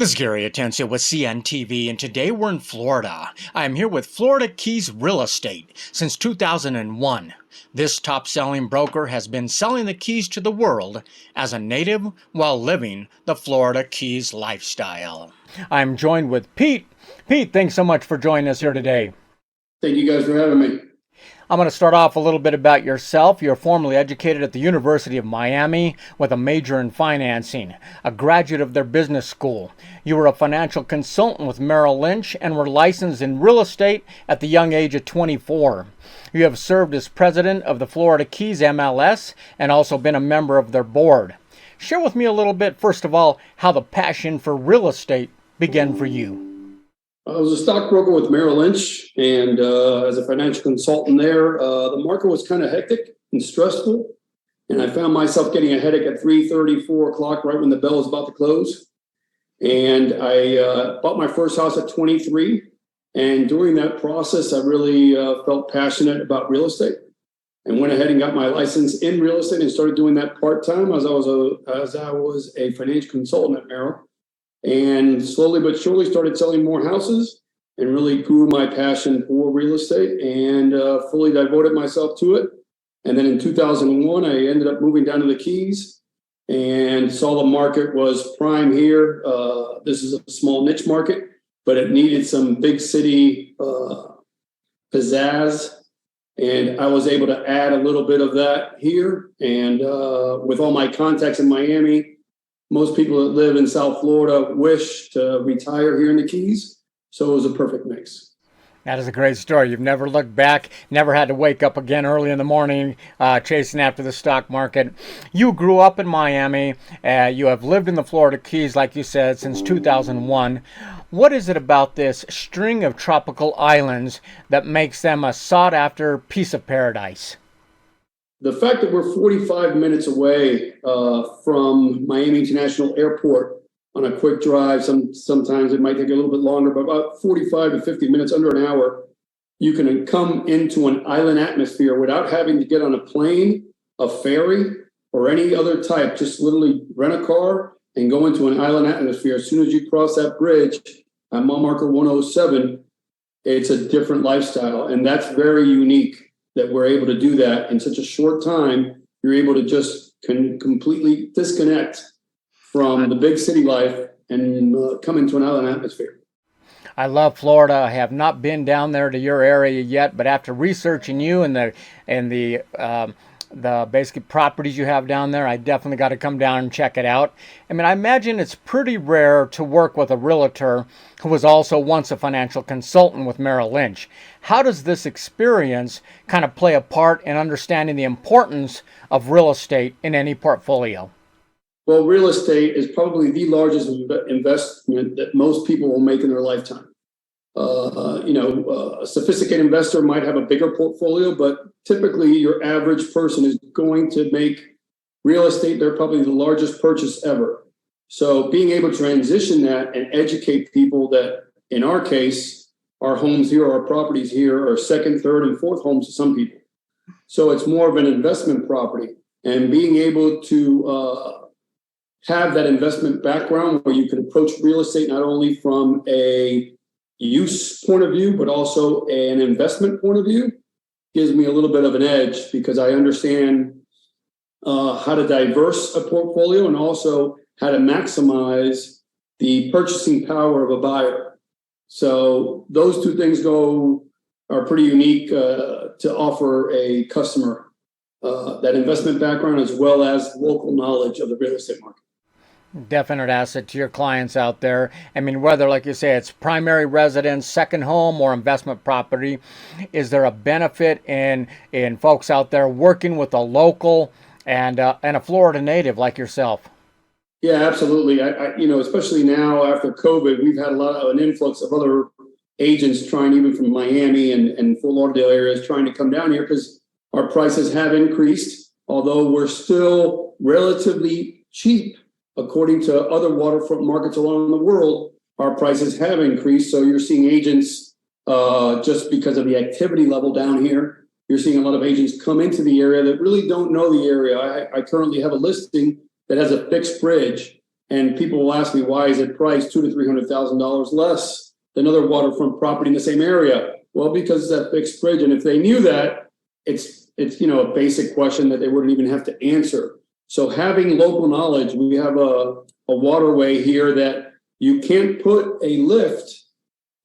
This is Gary Atencio with CNTV, and today we're in Florida. I am here with Florida Keys Real Estate since 2001. This top-selling broker has been selling the keys to the world as a native while living the Florida Keys lifestyle. I'm joined with Pete. Pete, thanks so much for joining us here today. Thank you guys for having me. I'm going to start off a little bit about yourself. You're formerly educated at the University of Miami with a major in financing, a graduate of their business school. You were a financial consultant with Merrill Lynch and were licensed in real estate at the young age of 24. You have served as president of the Florida Keys MLS and also been a member of their board. Share with me a little bit, first of all, how the passion for real estate began for you. I was a stockbroker with Merrill Lynch, and as a financial consultant there, the market was kind of hectic and stressful, and I found myself getting a headache at 3:30, 4 o'clock, right when the bell was about to close. And I bought my first house at 23, and during that process, I really felt passionate about real estate, and went ahead and got my license in real estate and started doing that part-time as I was a financial consultant at Merrill. And slowly but surely started selling more houses and really grew my passion for real estate and fully devoted myself to it. And then in 2001, I ended up moving down to the Keys and saw the market was prime here. This is a small niche market, but it needed some big city pizzazz. And I was able to add a little bit of that here. And with all my contacts in Miami, most people that live in South Florida wish to retire here in the Keys, so it was a perfect mix. That is a great story. You've never looked back, never had to wake up again early in the morning chasing after the stock market. You grew up in Miami. You have lived in the Florida Keys, like you said, since 2001. What is it about this string of tropical islands that makes them a sought-after piece of paradise? The fact that we're 45 minutes away from Miami International Airport on a quick drive, sometimes it might take a little bit longer, but about 45 to 50 minutes, under an hour, you can come into an island atmosphere without having to get on a plane, a ferry, or any other type. Just literally rent a car and go into an island atmosphere. As soon as you cross that bridge at mile marker 107, it's a different lifestyle, and that's very unique. That we're able to do that in such a short time. You're able to just completely disconnect from the big city life and come into an island atmosphere. I love Florida. I have not been down there to your area yet, but after researching you and the basic properties you have down there, I definitely got to come down and check it out. I mean, I imagine it's pretty rare to work with a realtor who was also once a financial consultant with Merrill Lynch. How does this experience kind of play a part in understanding the importance of real estate in any portfolio? Well, real estate is probably the largest investment that most people will make in their lifetime. A sophisticated investor might have a bigger portfolio, but typically your average person is going to make real estate their probably the largest purchase ever. So being able to transition that and educate people that, in our case, our homes here, our properties here are second, third, and fourth homes to some people. So it's more of an investment property, and being able to have that investment background where you can approach real estate not only from a use point of view, but also an investment point of view, gives me a little bit of an edge because I understand how to diverse a portfolio and also how to maximize the purchasing power of a buyer. So those two things are pretty unique to offer a customer that investment background as well as local knowledge of the real estate market. Definite asset to your clients out there. I mean, whether, like you say, it's primary residence, second home, or investment property, is there a benefit in folks out there working with a local and a Florida native like yourself? Yeah, absolutely. Especially now after COVID, we've had an influx of other agents trying, even from Miami and Fort Lauderdale areas, trying to come down here because our prices have increased, although we're still relatively cheap. According to other waterfront markets around the world, our prices have increased. So you're seeing agents, just because of the activity level down here, you're seeing a lot of agents come into the area that really don't know the area. I currently have a listing that has a fixed bridge, And people will ask me, why is it priced $200,000 to $300,000 less than other waterfront property in the same area? Well, because it's that fixed bridge. And if they knew that, it's a basic question that they wouldn't even have to answer. So having local knowledge, we have a waterway here that you can't put a lift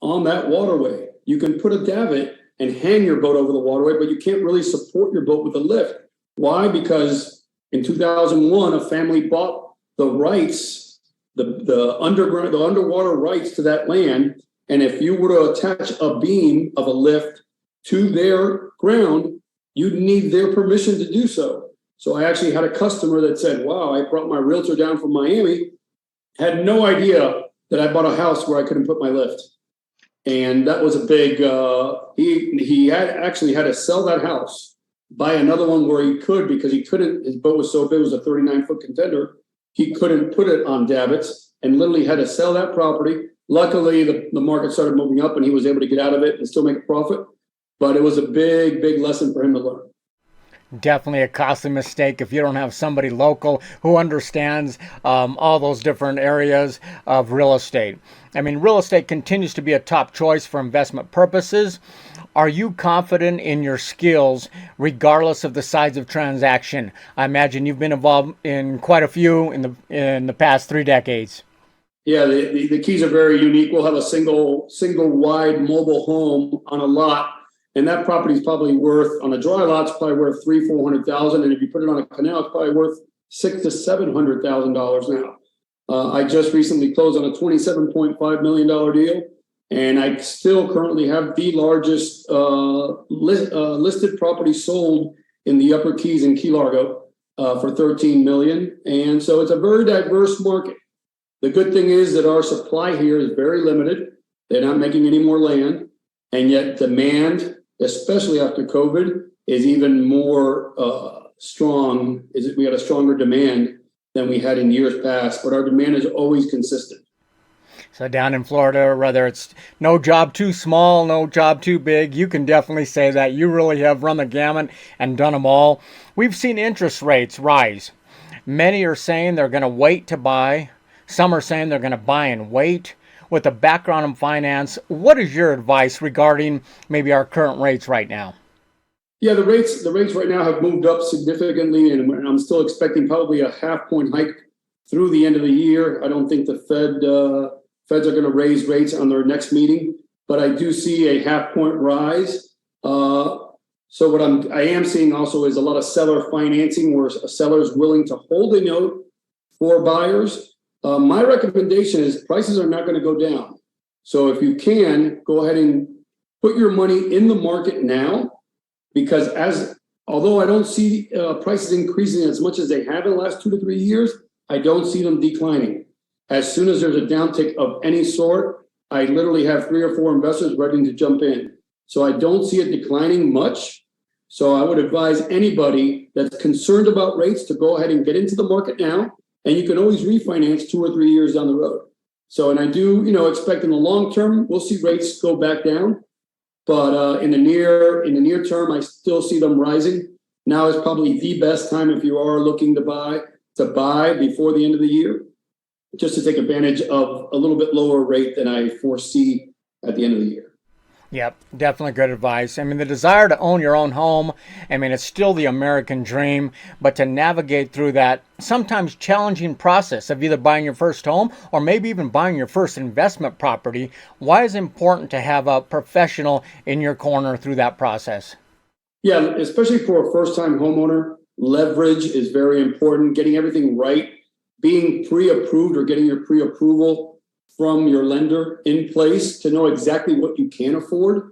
on that waterway. You can put a davit and hang your boat over the waterway, but you can't really support your boat with a lift. Why? Because in 2001, a family bought the rights, the underwater rights to that land. And if you were to attach a beam of a lift to their ground, you'd need their permission to do so. So I actually had a customer that said, wow, I brought my realtor down from Miami, had no idea that I bought a house where I couldn't put my lift. And that was a big, he had to sell that house, buy another one where he could, because he couldn't, his boat was so big, it was a 39-foot contender. He couldn't put it on davits and literally had to sell that property. Luckily, the market started moving up and he was able to get out of it and still make a profit. But it was a big, big lesson for him to learn. Definitely a costly mistake if you don't have somebody local who understands all those different areas of real estate. I mean, real estate continues to be a top choice for investment purposes. Are you confident in your skills regardless of the size of transaction? I imagine you've been involved in quite a few in the past 3 decades. Yeah, the keys are very unique. We'll have a single wide mobile home on a lot. And that property is probably worth, on a dry lot, it's probably worth $300,000-$400,000. And if you put it on a canal, it's probably worth $600,000 to $700,000 now. I just recently closed on a $27.5 million deal, and I still currently have the largest listed property sold in the Upper Keys in Key Largo for $13 million. And so it's a very diverse market. The good thing is that our supply here is very limited. They're not making any more land, and yet demand, especially after COVID, is even more strong. We had a stronger demand than we had in years past, but our demand is always consistent. So down in Florida, whether it's no job too small, no job too big, you can definitely say that. You really have run the gamut and done them all. We've seen interest rates rise. Many are saying they're going to wait to buy. Some are saying they're going to buy and wait. With a background in finance, what is your advice regarding maybe our current rates right now? Yeah, the rates right now have moved up significantly, and I'm still expecting probably a half-point hike through the end of the year. I don't think the Feds are going to raise rates on their next meeting, but I do see a half-point rise. So what I am seeing also is a lot of seller financing, where a seller is willing to hold a note for buyers. My recommendation is prices are not going to go down. So if you can, go ahead and put your money in the market now, because although I don't see prices increasing as much as they have in the last 2 to 3 years, I don't see them declining. As soon as there's a downtick of any sort, I literally have 3 or 4 investors ready to jump in. So I don't see it declining much. So I would advise anybody that's concerned about rates to go ahead and get into the market now. And you can always refinance 2 or 3 years down the road. So, and I do, expect in the long term, we'll see rates go back down. But in the near term, I still see them rising. Now is probably the best time, if you are looking to buy before the end of the year, just to take advantage of a little bit lower rate than I foresee at the end of the year. Yep, definitely good advice. I mean, the desire to own your own home, I mean, it's still the American dream, but to navigate through that sometimes challenging process of either buying your first home or maybe even buying your first investment property, why is it important to have a professional in your corner through that process? Yeah, especially for a first-time homeowner, leverage is very important. Getting everything right, being pre-approved or getting your pre-approval from your lender in place to know exactly what you can afford.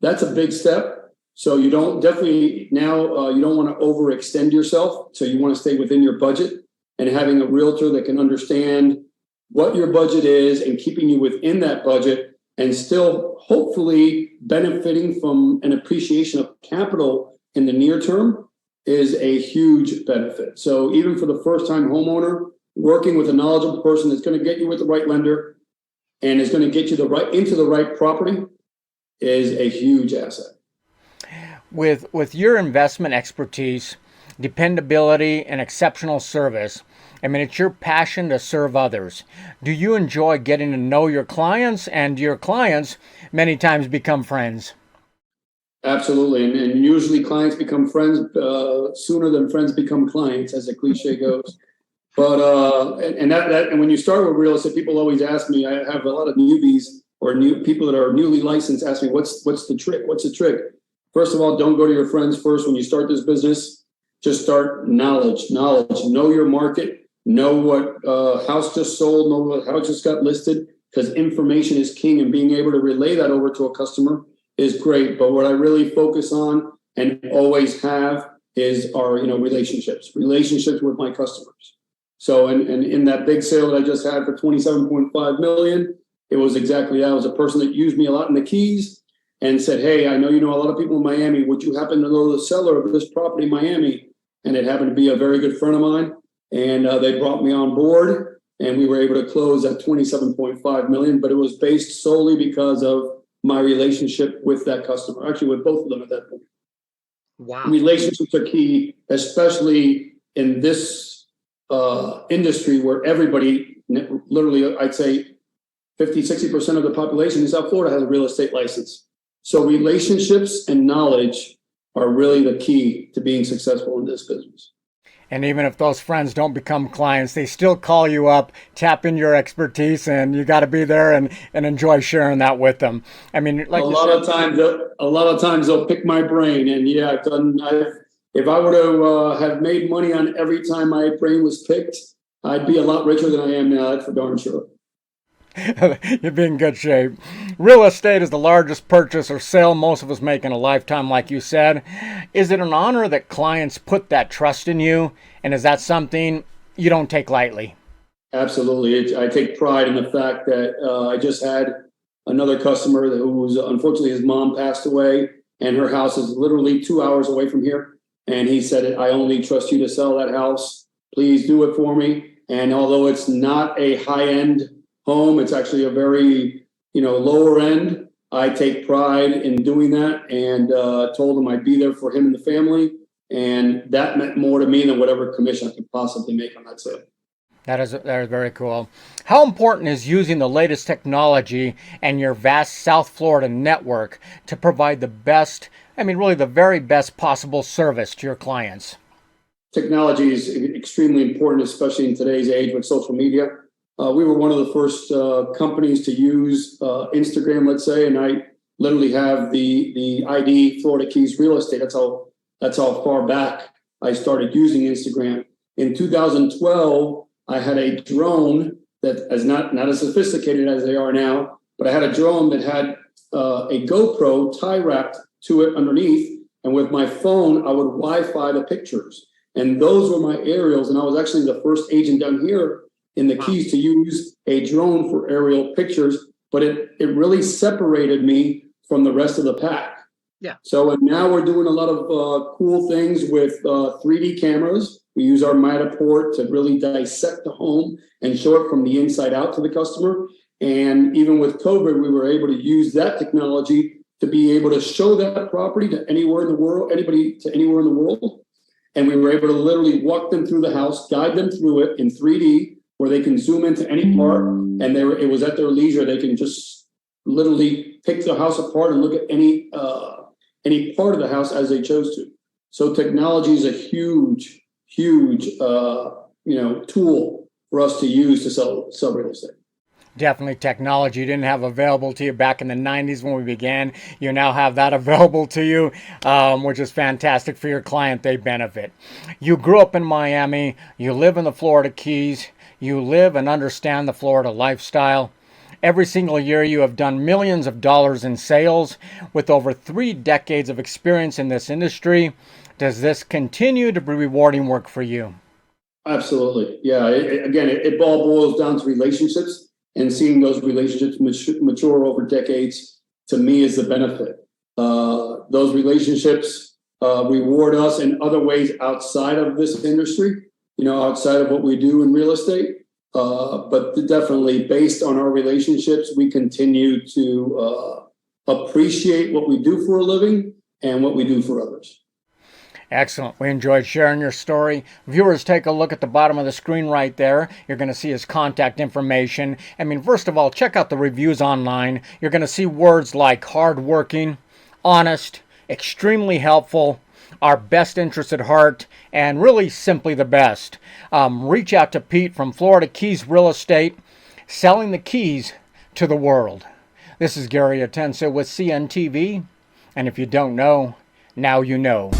That's a big step. So you don't want to overextend yourself. So you want to stay within your budget, and having a realtor that can understand what your budget is and keeping you within that budget, and still hopefully benefiting from an appreciation of capital in the near term, is a huge benefit. So even for the first time homeowner, working with a knowledgeable person that's going to get you with the right lender and is going to get you into the right property is a huge asset. With your investment expertise, dependability, and exceptional service. I mean, it's your passion to serve others. Do you enjoy getting to know your clients, and your clients many times become friends? Absolutely. And usually clients become friends sooner than friends become clients, as the cliche goes. But and when you start with real estate, people always ask me. I have a lot of newbies or new people that are newly licensed ask me, what's the trick? What's the trick? First of all, don't go to your friends first when you start this business. Just start knowledge. Know your market. Know what house just sold. Know what house just got listed. Because information is king, and being able to relay that over to a customer is great. But what I really focus on and always have is our relationships with my customers. So in that big sale that I just had for 27.5 million, it was exactly that. It was a person that used me a lot in the Keys and said, "Hey, I know you know a lot of people in Miami. Would you happen to know the seller of this property in Miami?" And it happened to be a very good friend of mine, and they brought me on board, and we were able to close at 27.5 million. But it was based solely because of my relationship with that customer. Actually, with both of them at that point. Wow. Relationships are key, especially in this industry where everybody, literally, I'd say 50-60% of the population in South Florida has a real estate license. So relationships and knowledge are really the key to being successful in this business. And even if those friends don't become clients, they still call you up, tap in your expertise, and you got to be there and enjoy sharing that with them. I mean, like a lot of times they'll pick my brain, and yeah, if I were to have made money on every time my brain was picked, I'd be a lot richer than I am now. That's for darn sure. You'd be in good shape. Real estate is the largest purchase or sale most of us make in a lifetime, like you said. Is it an honor that clients put that trust in you? And is that something you don't take lightly? Absolutely. I take pride in the fact that I just had another customer who's unfortunately his mom passed away, and her house is literally 2 hours away from here. And he said, "I only trust you to sell that house. Please do it for me." And although it's not a high-end home, it's actually a very, lower end. I take pride in doing that, and told him I'd be there for him and the family. And that meant more to me than whatever commission I could possibly make on that sale. That is very cool. How important is using the latest technology and your vast South Florida network to provide the best, really the very best possible service to your clients? Technology is extremely important, especially in today's age with social media. We were one of the first companies to use Instagram, let's say, and I literally have the ID Florida Keys Real Estate. That's how far back I started using Instagram. In 2012, I had a drone that is not as sophisticated as they are now, but I had a drone that had a GoPro tie wrapped to it underneath, and with my phone, I would Wi-Fi the pictures, and those were my aerials. And I was actually the first agent down here in the Keys to use a drone for aerial pictures, but it really separated me from the rest of the pack. Yeah. So now we're doing a lot of cool things with 3D cameras. We use our Matterport to really dissect the home and show it from the inside out to the customer. And even with COVID, we were able to use that technology to be able to show that property to anywhere in the world, anybody to anywhere in the world. And we were able to literally walk them through the house, guide them through it in 3D, where they can zoom into any part, and it was at their leisure. They can just literally pick the house apart and look at any part of the house as they chose to. So technology is a huge tool for us to use to sell real estate. Definitely technology you didn't have available to you back in the 90s when we began. You now have that available to you, which is fantastic for your client. They benefit. You grew up in Miami. You live in the Florida Keys. You live and understand the Florida lifestyle. Every single year you have done millions of dollars in sales with over 3 decades of experience in this industry. Does this continue to be rewarding work for you? Absolutely. Yeah. It all boils down to relationships, and seeing those relationships mature over decades, to me, is the benefit. Those relationships reward us in other ways outside of this industry, outside of what we do in real estate. But definitely based on our relationships, we continue to appreciate what we do for a living and what we do for others. Excellent. We enjoyed sharing your story. Viewers, take a look at the bottom of the screen right there. You're going to see his contact information. I mean, first of all, check out the reviews online. You're going to see words like hardworking, honest, extremely helpful, our best interest at heart, and really simply the best. Reach out to Pete from Florida Keys Real Estate, selling the keys to the world. This is Gary Atencio with CNTV, and if you don't know, now you know.